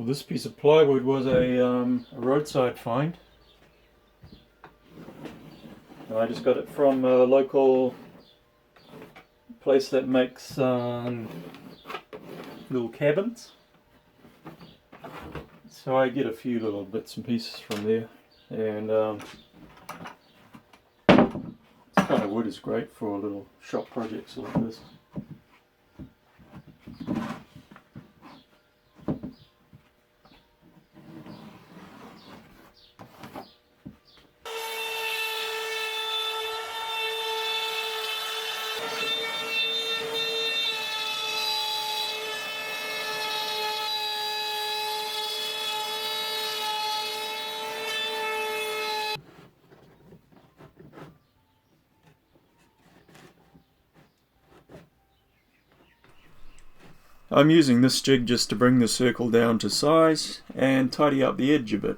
Well, this piece of plywood was a roadside find. I just got it from a local place that makes little cabins. So I get a few little bits and pieces from there, and this kind of wood is great for little shop projects like this. I'm using this jig just to bring the circle down to size and tidy up the edge a bit.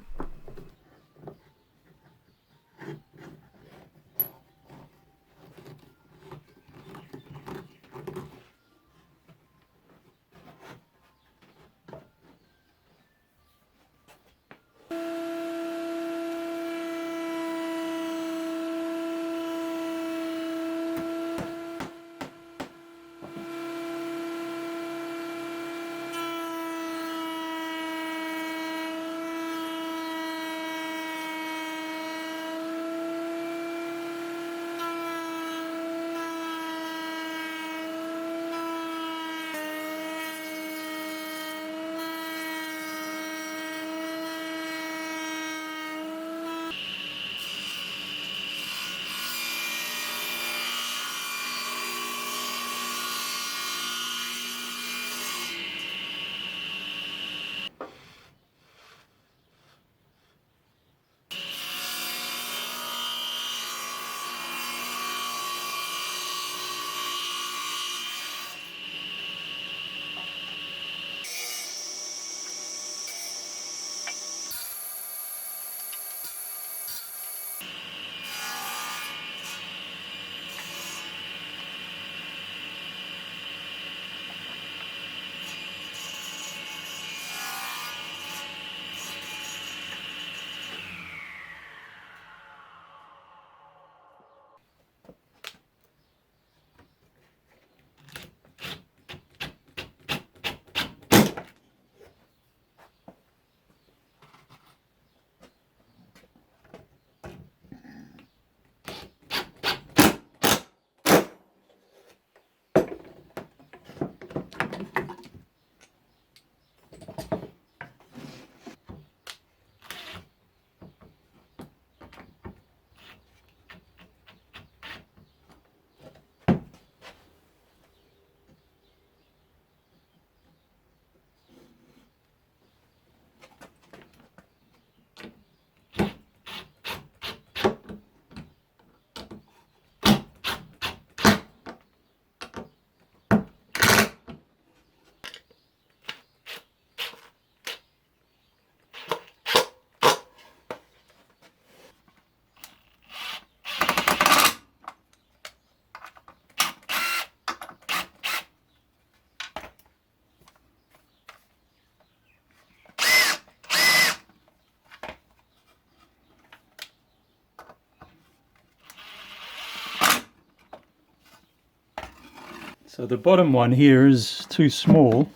So the bottom one here is too small.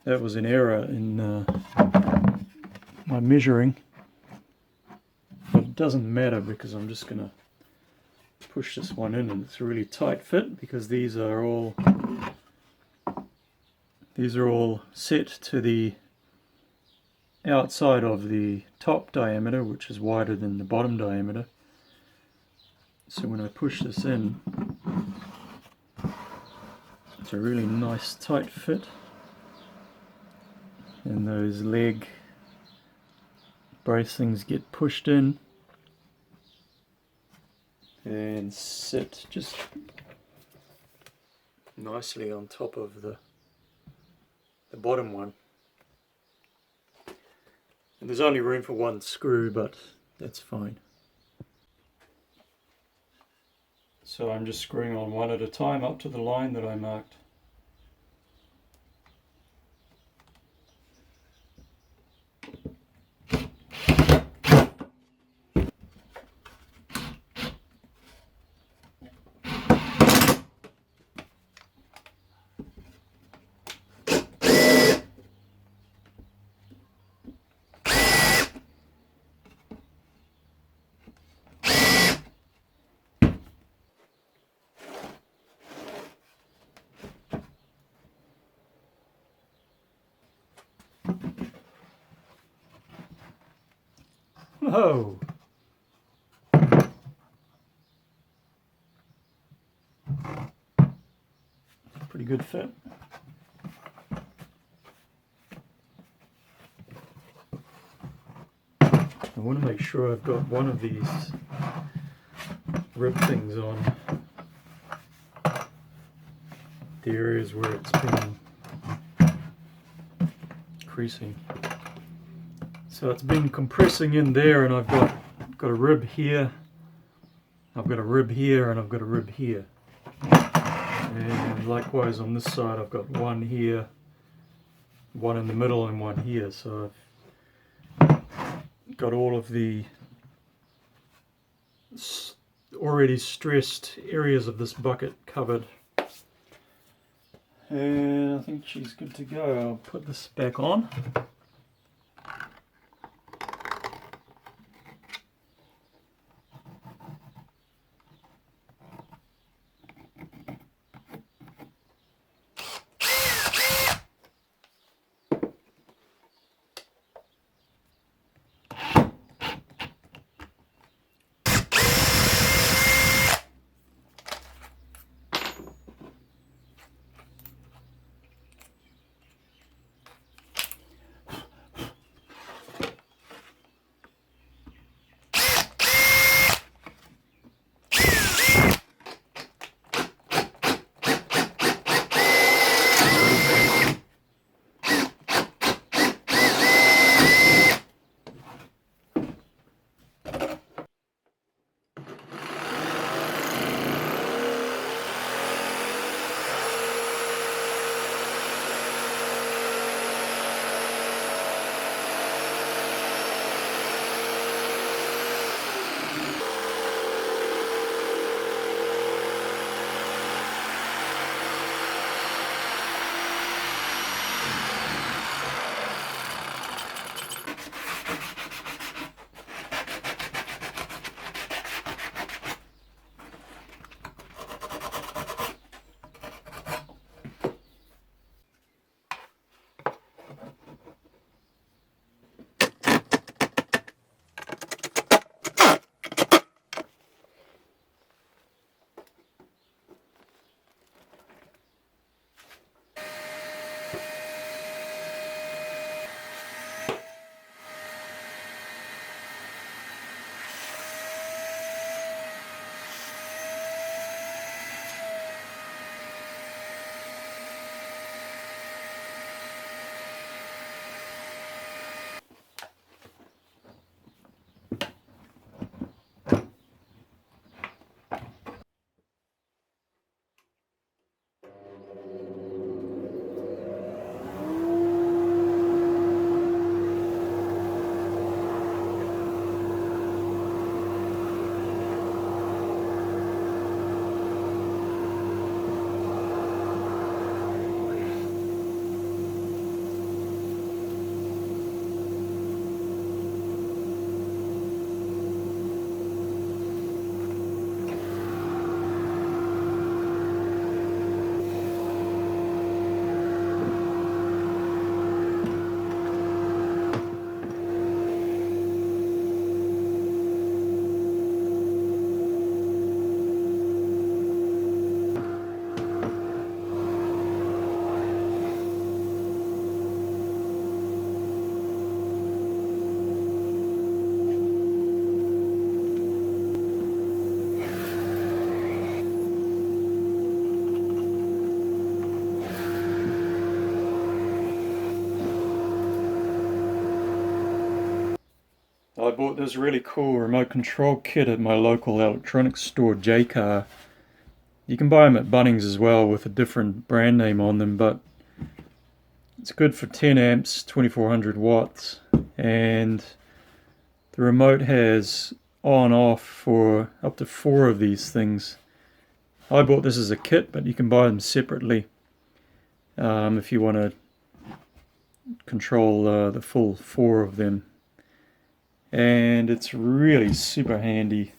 That was an error in my measuring, but it doesn't matter because I'm just going to push this one in, and it's a really tight fit because these are all set to the outside of the top diameter, which is wider than the bottom diameter. So when I push this in, it's a really nice tight fit, and those leg bracings get pushed in and sit just nicely on top of the bottom one. And there's only room for one screw, but that's fine. So I'm just screwing on one at a time up to the line that I marked. Whoa! Pretty good fit. I want to make sure I've got one of these rib things on the areas where it's been creasing. So it's been compressing in there, and I've got a rib here, I've got a rib here, and I've got a rib here. And likewise on this side I've got one here, one in the middle, and one here. So I've got all of the already stressed areas of this bucket covered. And I think she's good to go. I'll put this back on. I bought this really cool remote control kit at my local electronics store, J-Car. You can buy them at Bunnings as well with a different brand name on them, but it's good for 10 amps, 2400 watts, and the remote has on off for up to 4 of these things. I bought this as a kit, but you can buy them separately if you want to control the full 4 of them. And it's really super handy.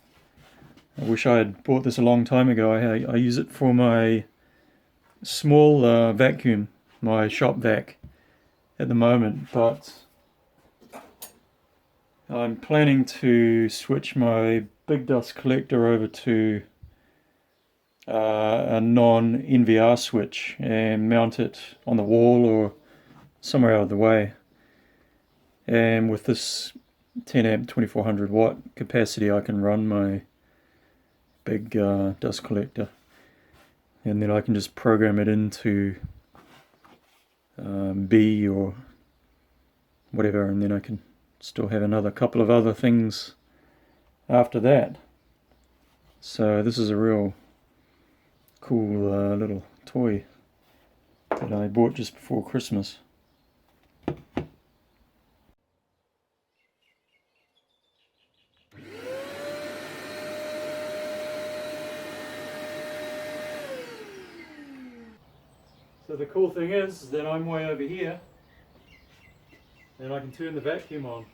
I wish I had bought this a long time ago. I use it for my small vacuum, my shop vac, at the moment, but I'm planning to switch my big dust collector over to a non-NVR switch and mount it on the wall or somewhere out of the way. And with this 10 amp 2400 watt capacity, I can run my big dust collector, and then I can just program it into B or whatever, and then I can still have another couple of other things after that. So this is a real cool little toy that I bought just before Christmas. So the cool thing is that I'm way over here and I can turn the vacuum on.